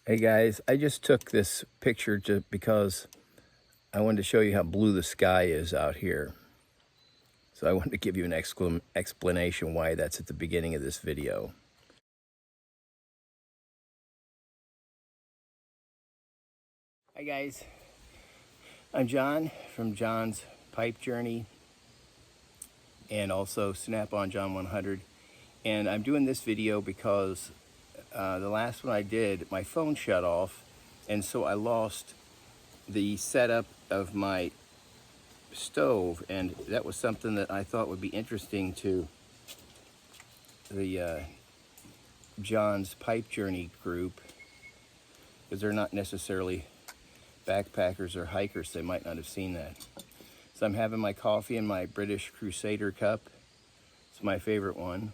Hey guys, I just took this picture just because I wanted to show you how blue the sky is out here. So I wanted to give you an explanation why that's at the beginning of this video. Hi guys, I'm John from John's Pipe Journey and also Snap-on John 100. And I'm doing this video because the last one I did, my phone shut off, and so I lost the setup of my stove, and that was something that I thought would be interesting to the John's Pipe Journey group, because they're not necessarily backpackers or hikers. They might not have seen that. So I'm having my coffee in my British Crusader cup. It's my favorite one.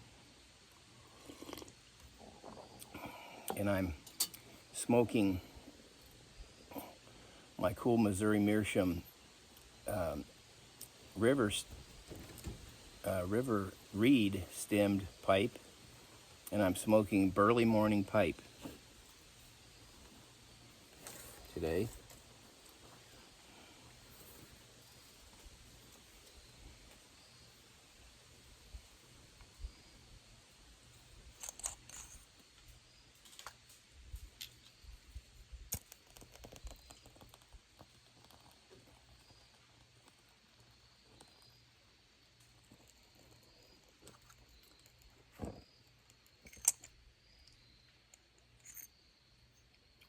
And I'm smoking my cool Missouri Meerschaum river reed stemmed pipe. And I'm smoking Burley Morning Pipe today.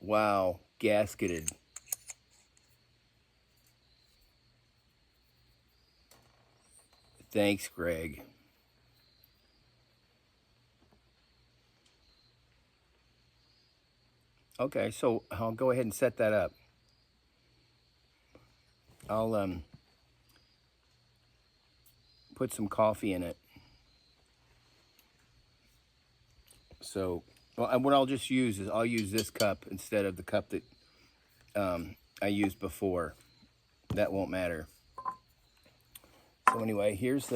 Wow, gasketed. Thanks, Greg. Okay, so I'll go ahead and set that up. I'll put some coffee in it. So, well, what I'll just use is I'll use this cup instead of the cup that I used before. That won't matter. So anyway, this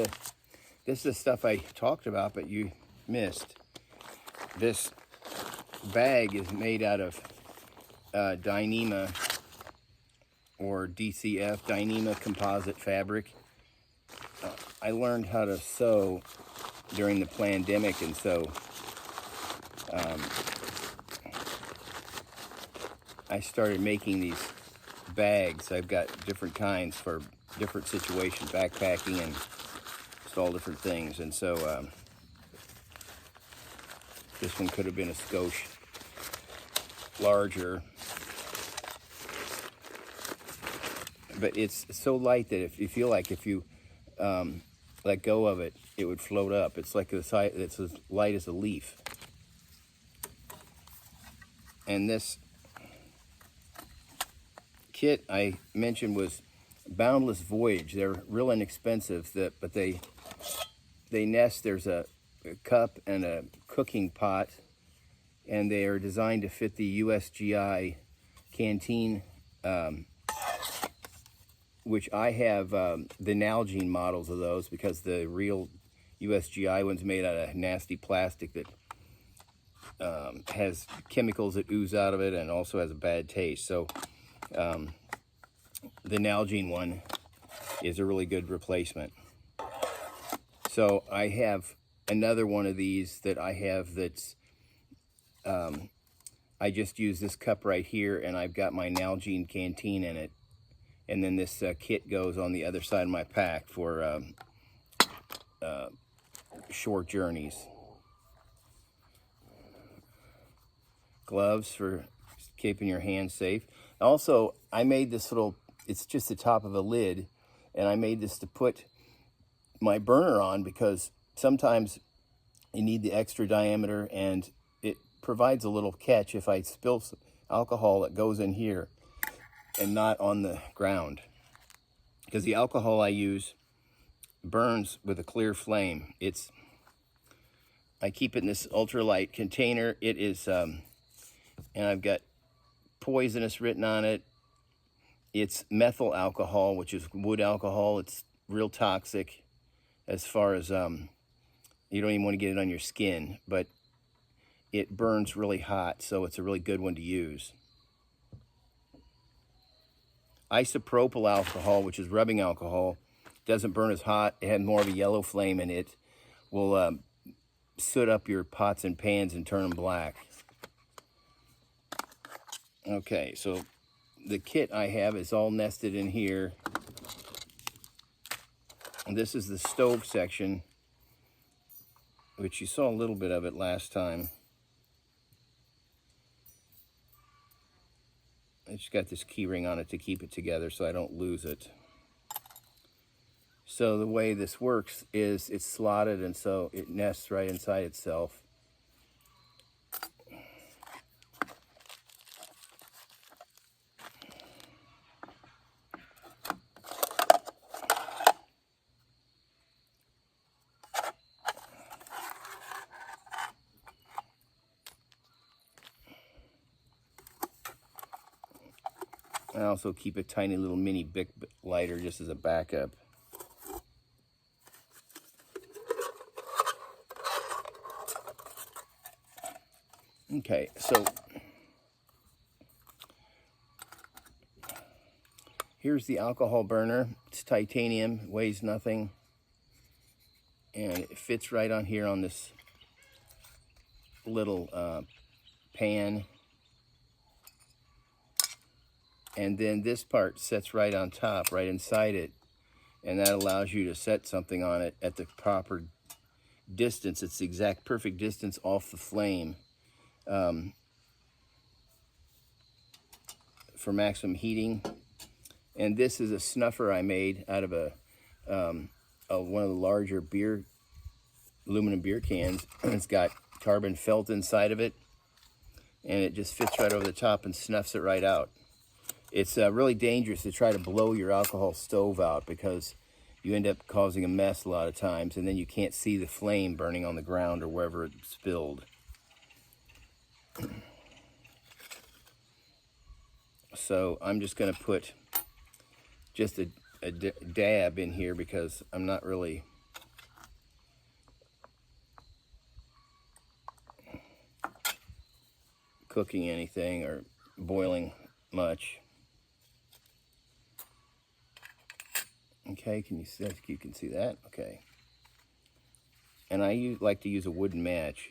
is the stuff I talked about, but you missed. This bag is made out of Dyneema or DCF, Dyneema composite fabric. I learned how to sew during the pandemic, and so I started making these bags. I've got different kinds for different situations, backpacking and just all different things. And so this one could have been a skosh larger, but it's so light that if you feel like if you let go of it, it would float up. It's like it's as light as a leaf. And this kit I mentioned was Boundless Voyage. They're real inexpensive, but they nest. There's a cup and a cooking pot, and they are designed to fit the USGI canteen, which I have the Nalgene models of those, because the real USGI one's made out of nasty plastic that has chemicals that ooze out of it and also has a bad taste. So the Nalgene one is a really good replacement. So I have another one of these that I have that's, I just use this cup right here, and I've got my Nalgene canteen in it. And then this kit goes on the other side of my pack for short journeys. Gloves for keeping your hands safe. Also, I made this little, it's just the top of a lid, and I made this to put my burner on because sometimes you need the extra diameter, and it provides a little catch if I spill some alcohol that goes in here and not on the ground, because the alcohol I use burns with a clear flame. I keep it in this ultralight container. It is and I've got poisonous written on it. It's methyl alcohol, which is wood alcohol. It's real toxic as far as you don't even want to get it on your skin, but it burns really hot, so it's a really good one to use. Isopropyl alcohol, which is rubbing alcohol, doesn't burn as hot. It has more of a yellow flame, and it will soot up your pots and pans and turn them black. Okay, so the kit I have is all nested in here. And this is the stove section, which you saw a little bit of it last time. It's got this key ring on it to keep it together so I don't lose it. So the way this works is it's slotted, and so it nests right inside itself. I also keep a tiny little mini Bic lighter just as a backup. Okay, so here's the alcohol burner. It's titanium, weighs nothing, and it fits right on here on this little pan. And then this part sits right on top, right inside it, and that allows you to set something on it at the proper distance. It's the exact perfect distance off the flame for maximum heating. And this is a snuffer I made out of one of the larger aluminum beer cans. It's got carbon felt inside of it, and it just fits right over the top and snuffs it right out. It's really dangerous to try to blow your alcohol stove out because you end up causing a mess a lot of times, and then you can't see the flame burning on the ground or wherever it spilled. So I'm just going to put just a dab in here because I'm not really cooking anything or boiling much. Okay, can you see that? You can see that? Okay. And I like to use a wooden match.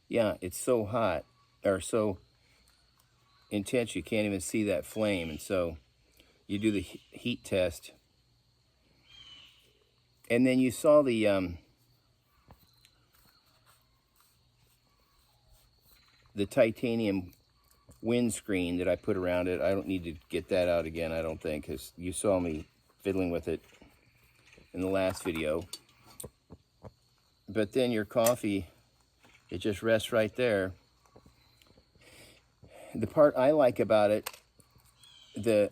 Yeah, it's so hot, or so intense you can't even see that flame. And so you do the heat test. And then you saw the titanium windscreen that I put around it. I don't need to get that out again, I don't think, because you saw me fiddling with it in the last video. But then your coffee, it just rests right there. The part I like about it, the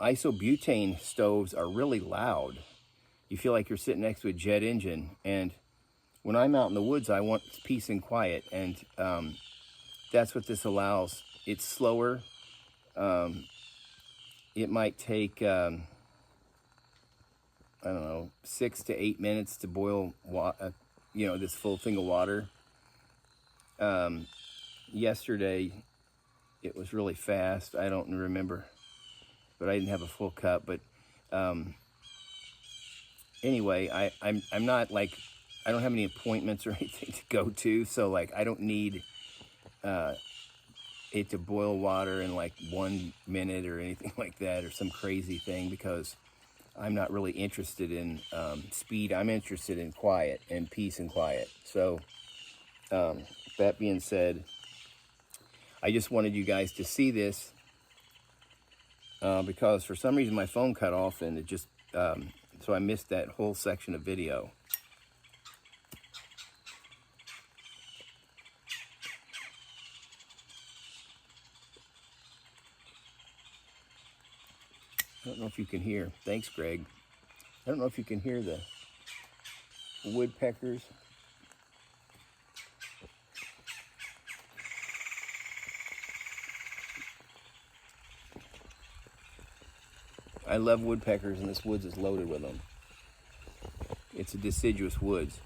isobutane stoves are really loud. You feel like you're sitting next to a jet engine. And when I'm out in the woods, I want peace and quiet. And that's what this allows. It's slower. It might take, I don't know, 6 to 8 minutes to boil, this full thing of water. Yesterday, it was really fast. I don't remember, but I didn't have a full cup. But anyway, I'm not like, I don't have any appointments or anything to go to, so like I don't need it to boil water in like 1 minute or anything like that, or some crazy thing, because I'm not really interested in speed. I'm interested in quiet and peace and quiet. So that being said, I just wanted you guys to see this because for some reason my phone cut off, and it just so I missed that whole section of video. I don't know if you can hear. Thanks, Greg. I don't know if you can hear the woodpeckers. I love woodpeckers, and this woods is loaded with them. It's a deciduous woods.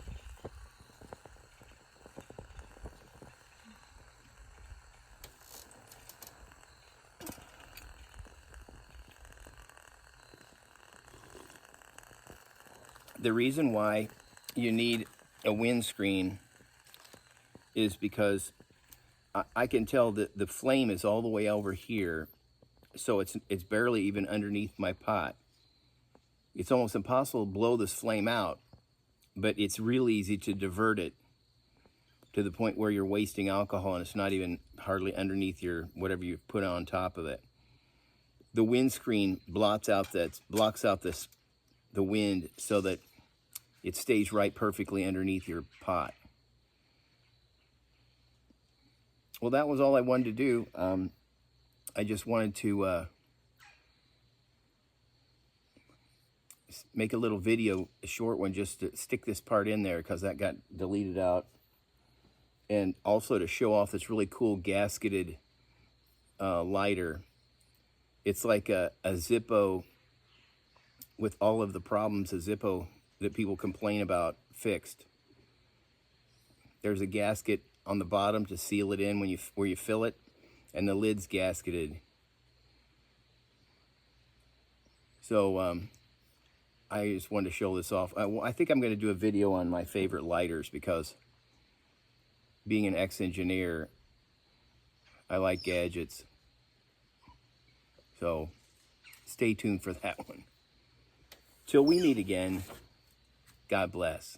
The reason why you need a windscreen is because I can tell that the flame is all the way over here, so it's barely even underneath my pot. It's almost impossible to blow this flame out, but it's real easy to divert it to the point where you're wasting alcohol and it's not even hardly underneath your whatever you put on top of it. The windscreen blocks out the wind so that it stays right perfectly underneath your pot. Well, that was all I wanted to do. I just wanted to make a little video, a short one, just to stick this part in there because that got deleted out. And also to show off this really cool gasketed lighter. It's like a Zippo with all of the problems a Zippo that people complain about fixed. There's a gasket on the bottom to seal it in where you fill it, and the lid's gasketed. So I just wanted to show this off. I think I'm going to do a video on my favorite lighters because being an ex-engineer, I like gadgets. So stay tuned for that one. Till we meet again, God bless.